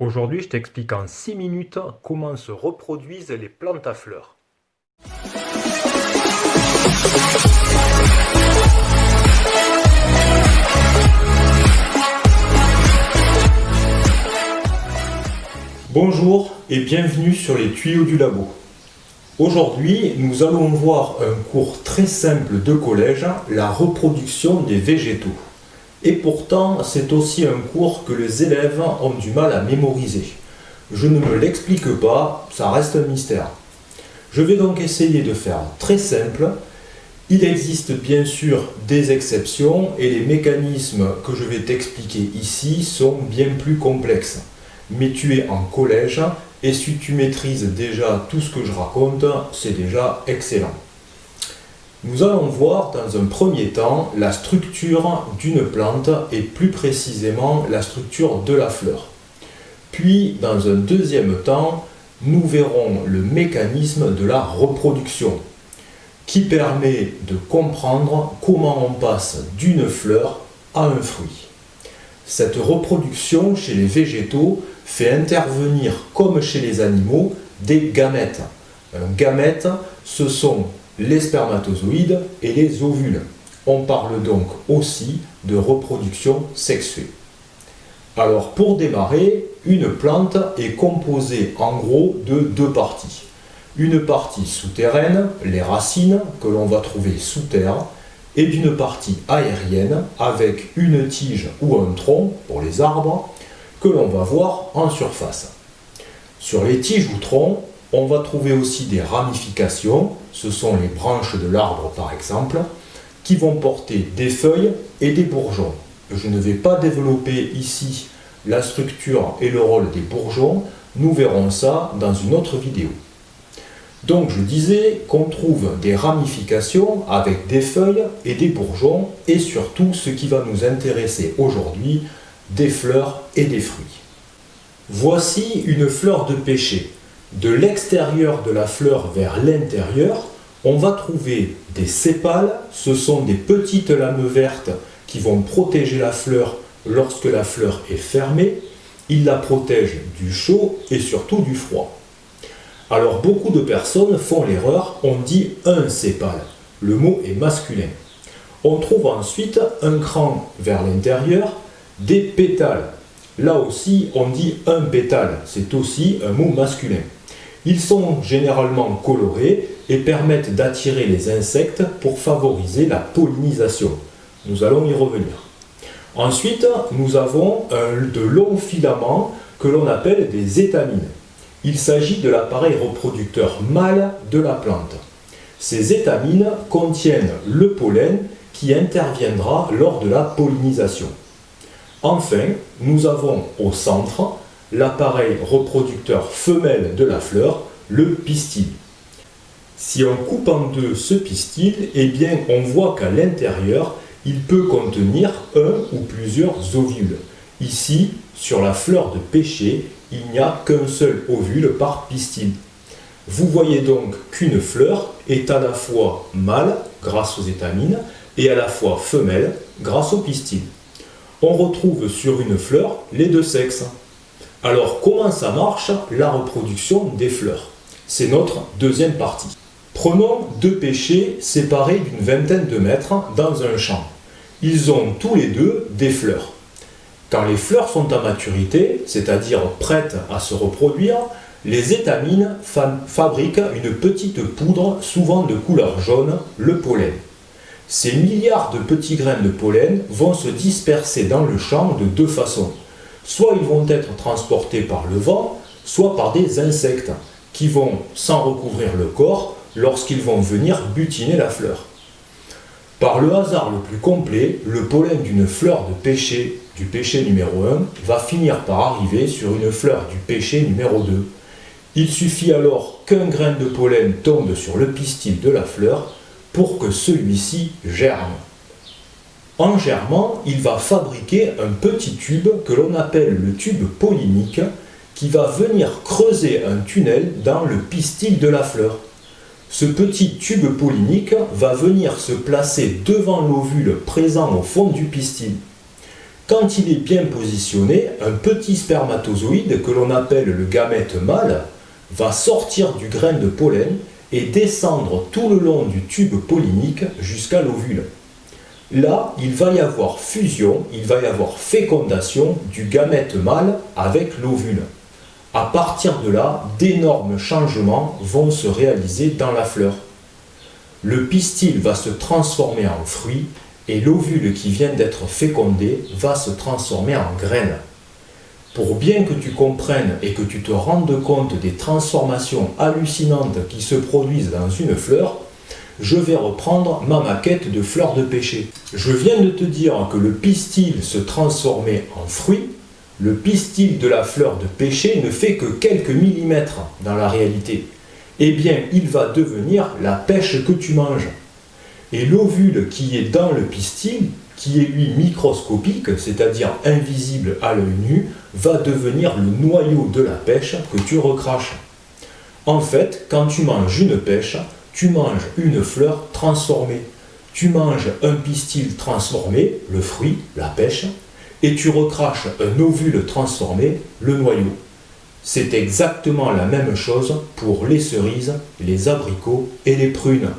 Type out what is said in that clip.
Aujourd'hui, je t'explique en 6 minutes comment se reproduisent les plantes à fleurs. Bonjour et bienvenue sur les tuyaux du labo. Aujourd'hui, nous allons voir un cours très simple de collège, la reproduction des végétaux. Et pourtant, c'est aussi un cours que les élèves ont du mal à mémoriser. Je ne me l'explique pas, ça reste un mystère. Je vais donc essayer de faire très simple. Il existe bien sûr des exceptions et les mécanismes que je vais t'expliquer ici sont bien plus complexes. Mais tu es en collège et si tu maîtrises déjà tout ce que je raconte, c'est déjà excellent. Nous allons voir dans un premier temps la structure d'une plante et plus précisément la structure de la fleur. Puis dans un deuxième temps, nous verrons le mécanisme de la reproduction qui permet de comprendre comment on passe d'une fleur à un fruit. Cette reproduction chez les végétaux fait intervenir, comme chez les animaux, des gamètes. Un gamète, ce sont les spermatozoïdes et les ovules. On parle donc aussi de reproduction sexuée. Alors pour démarrer, une plante est composée en gros de deux parties. Une partie souterraine, les racines que l'on va trouver sous terre, et d'une partie aérienne avec une tige ou un tronc pour les arbres que l'on va voir en surface. Sur les tiges ou troncs, on va trouver aussi des ramifications, ce sont les branches de l'arbre par exemple, qui vont porter des feuilles et des bourgeons. Je ne vais pas développer ici la structure et le rôle des bourgeons, nous verrons ça dans une autre vidéo. Donc je disais qu'on trouve des ramifications avec des feuilles et des bourgeons et surtout ce qui va nous intéresser aujourd'hui, des fleurs et des fruits. Voici une fleur de pêcher. De l'extérieur de la fleur vers l'intérieur, on va trouver des sépales, ce sont des petites lames vertes qui vont protéger la fleur lorsque la fleur est fermée. Ils la protègent du chaud et surtout du froid. Alors beaucoup de personnes font l'erreur, on dit un sépale, le mot est masculin. On trouve ensuite un cran vers l'intérieur, des pétales. Là aussi on dit un pétale, c'est aussi un mot masculin. Ils sont généralement colorés et permettent d'attirer les insectes pour favoriser la pollinisation. Nous allons y revenir. Ensuite, nous avons de longs filaments que l'on appelle des étamines. Il s'agit de l'appareil reproducteur mâle de la plante. Ces étamines contiennent le pollen qui interviendra lors de la pollinisation. Enfin, nous avons au centre l'appareil reproducteur femelle de la fleur, le pistil. Si on coupe en deux ce pistil, eh bien on voit qu'à l'intérieur, il peut contenir un ou plusieurs ovules. Ici, sur la fleur de pêcher, il n'y a qu'un seul ovule par pistil. Vous voyez donc qu'une fleur est à la fois mâle, grâce aux étamines, et à la fois femelle, grâce au pistil. On retrouve sur une fleur les deux sexes. Alors comment ça marche la reproduction des fleurs? C'est notre deuxième partie. Prenons deux pêchers séparés d'une vingtaine de mètres dans un champ. Ils ont tous les deux des fleurs. Quand les fleurs sont à maturité, c'est-à-dire prêtes à se reproduire, les étamines fabriquent une petite poudre, souvent de couleur jaune, le pollen. Ces milliards de petits grains de pollen vont se disperser dans le champ de deux façons. Soit ils vont être transportés par le vent, soit par des insectes qui vont s'en recouvrir le corps lorsqu'ils vont venir butiner la fleur. Par le hasard le plus complet, le pollen d'une fleur de pêcher, du pêcher numéro 1, va finir par arriver sur une fleur du pêcher numéro 2. Il suffit alors qu'un grain de pollen tombe sur le pistil de la fleur pour que celui-ci germe. En germant, il va fabriquer un petit tube que l'on appelle le tube pollinique qui va venir creuser un tunnel dans le pistil de la fleur. Ce petit tube pollinique va venir se placer devant l'ovule présent au fond du pistil. Quand il est bien positionné, un petit spermatozoïde que l'on appelle le gamète mâle va sortir du grain de pollen et descendre tout le long du tube pollinique jusqu'à l'ovule. Là, il va y avoir fusion, il va y avoir fécondation du gamète mâle avec l'ovule. À partir de là, d'énormes changements vont se réaliser dans la fleur. Le pistil va se transformer en fruit et l'ovule qui vient d'être fécondé va se transformer en graine. Pour bien que tu comprennes et que tu te rendes compte des transformations hallucinantes qui se produisent dans une fleur, je vais reprendre ma maquette de fleur de pêcher. Je viens de te dire que le pistil se transformait en fruit. Le pistil de la fleur de pêcher ne fait que quelques millimètres dans la réalité. Eh bien, il va devenir la pêche que tu manges. Et l'ovule qui est dans le pistil, qui est lui microscopique, c'est-à-dire invisible à l'œil nu, va devenir le noyau de la pêche que tu recraches. En fait, quand tu manges une pêche, tu manges une fleur transformée. Tu manges un pistil transformé, le fruit, la pêche, et tu recraches un ovule transformé, le noyau. C'est exactement la même chose pour les cerises, les abricots et les prunes.